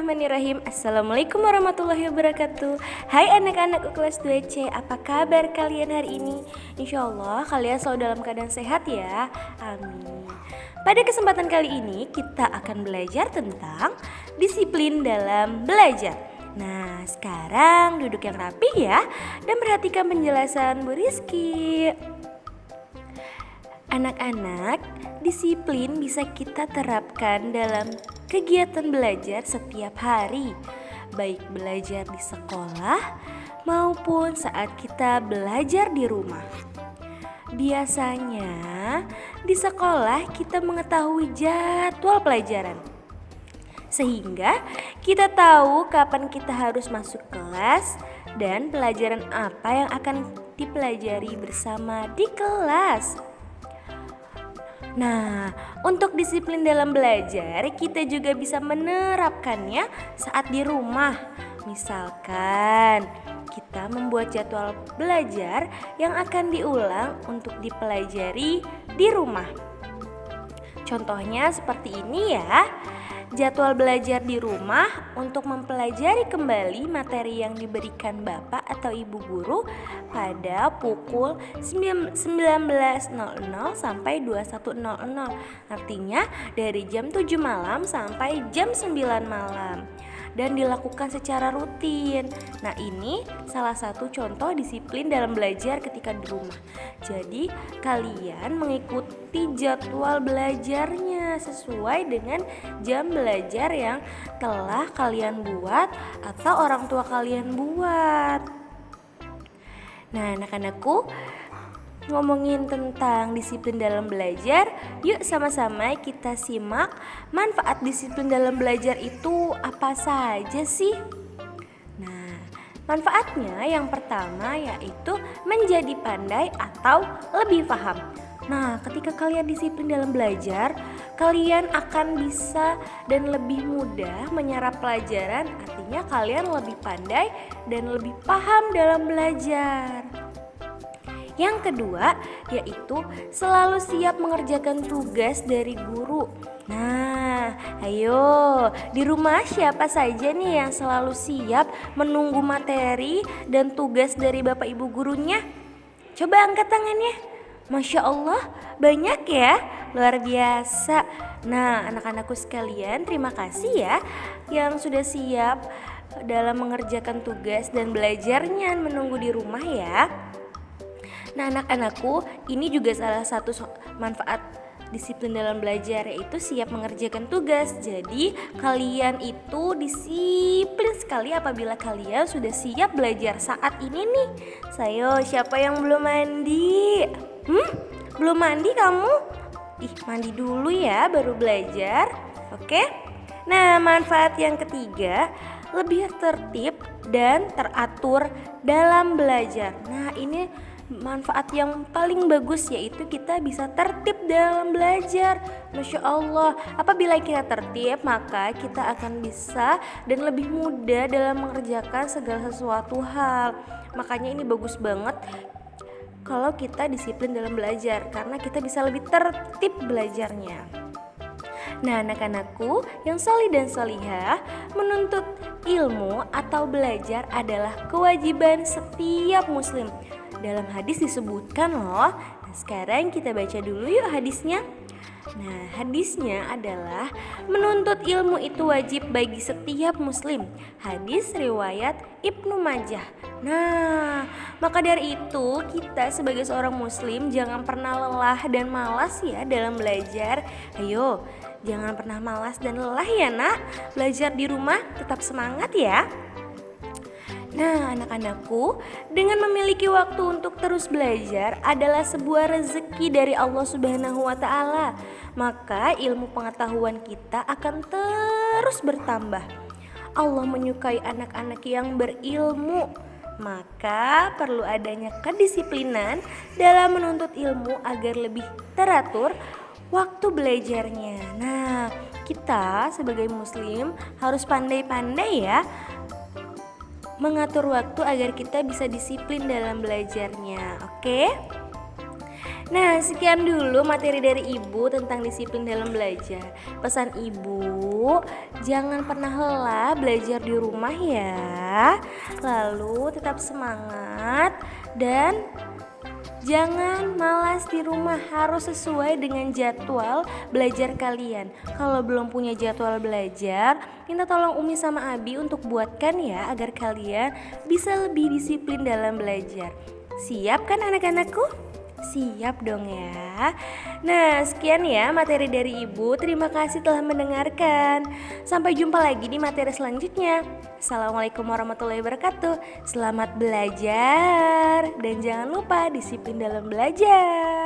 Bismillahirrahmanirrahim. Assalamualaikum warahmatullahi wabarakatuh. Hai anak-anakku kelas 2C, apa kabar kalian hari ini? Insya Allah kalian selalu dalam keadaan sehat ya. Amin. Pada kesempatan kali ini kita akan belajar tentang disiplin dalam belajar. Nah, sekarang duduk yang rapi ya dan perhatikan penjelasan Bu Rizky. Anak-anak, disiplin bisa kita terapkan dalam kegiatan belajar setiap hari, baik belajar di sekolah maupun saat kita belajar di rumah. Biasanya di sekolah kita mengetahui jadwal pelajaran, sehingga kita tahu kapan kita harus masuk kelas dan pelajaran apa yang akan dipelajari bersama di kelas. Nah, untuk disiplin dalam belajar, kita juga bisa menerapkannya saat di rumah. Misalkan, kita membuat jadwal belajar yang akan diulang untuk dipelajari di rumah. Contohnya seperti ini ya. Jadwal belajar di rumah untuk mempelajari kembali materi yang diberikan Bapak atau Ibu guru pada pukul 19.00 sampai 21.00. Artinya dari jam 7 malam sampai jam 9 malam. Dan dilakukan secara rutin. Nah, ini salah satu contoh disiplin dalam belajar ketika di rumah. Jadi kalian mengikuti jadwal belajarnya sesuai dengan jam belajar yang telah kalian buat atau orang tua kalian buat. Nah, anak-anakku, ngomongin tentang disiplin dalam belajar, yuk sama-sama kita simak manfaat disiplin dalam belajar itu apa saja sih? Nah, manfaatnya yang pertama yaitu menjadi pandai atau lebih paham. Nah, ketika kalian disiplin dalam belajar, kalian akan bisa dan lebih mudah menyerap pelajaran, artinya kalian lebih pandai dan lebih paham dalam belajar. Yang kedua yaitu selalu siap mengerjakan tugas dari guru. Nah, ayo di rumah siapa saja nih yang selalu siap menunggu materi dan tugas dari Bapak Ibu gurunya? Coba angkat tangannya. Masya Allah, banyak ya, luar biasa. Nah, anak-anakku sekalian, terima kasih ya yang sudah siap dalam mengerjakan tugas dan belajarnya menunggu di rumah ya. Nah, anak-anakku, ini juga salah satu manfaat disiplin dalam belajar, yaitu siap mengerjakan tugas. Jadi kalian itu disiplin sekali apabila kalian sudah siap belajar saat ini nih. Sayo, siapa yang belum mandi? Belum mandi kamu? Mandi dulu ya baru belajar. Oke? Nah, manfaat yang ketiga, lebih tertib dan teratur dalam belajar. Nah, ini manfaat yang paling bagus yaitu kita bisa tertib dalam belajar. Masya Allah, apabila kita tertib maka kita akan bisa dan lebih mudah dalam mengerjakan segala sesuatu hal. Makanya ini bagus banget kalau kita disiplin dalam belajar, karena kita bisa lebih tertib belajarnya. Nah, anak-anakku yang solih dan solihah, menuntut ilmu atau belajar adalah kewajiban setiap muslim. Dalam hadis disebutkan loh. Nah, sekarang kita baca dulu yuk hadisnya. Nah, hadisnya adalah menuntut ilmu itu wajib bagi setiap muslim. Hadis riwayat Ibnu Majah. Nah, maka dari itu kita sebagai seorang muslim jangan pernah lelah dan malas ya dalam belajar. Ayo, jangan pernah malas dan lelah ya nak. Belajar di rumah tetap semangat ya. Nah, anak-anakku, dengan memiliki waktu untuk terus belajar adalah sebuah rezeki dari Allah Subhanahu wa Ta'ala. Maka ilmu pengetahuan kita akan terus bertambah. Allah menyukai anak-anak yang berilmu. Maka perlu adanya kedisiplinan dalam menuntut ilmu agar lebih teratur waktu belajarnya. Nah, kita sebagai muslim harus pandai-pandai ya mengatur waktu agar kita bisa disiplin dalam belajarnya. Oke? Nah, sekian dulu materi dari Ibu tentang disiplin dalam belajar. Pesan Ibu, jangan pernah lelah belajar di rumah ya. Lalu tetap semangat dan jangan malas di rumah, harus sesuai dengan jadwal belajar kalian. Kalau belum punya jadwal belajar, minta tolong Umi sama Abi untuk buatkan ya, agar kalian bisa lebih disiplin dalam belajar. Siap kan anak-anakku? Siap dong ya. Nah, sekian ya materi dari Ibu. Terima kasih telah mendengarkan. Sampai jumpa lagi di materi selanjutnya. Assalamualaikum warahmatullahi wabarakatuh. Selamat belajar dan jangan lupa disiplin dalam belajar.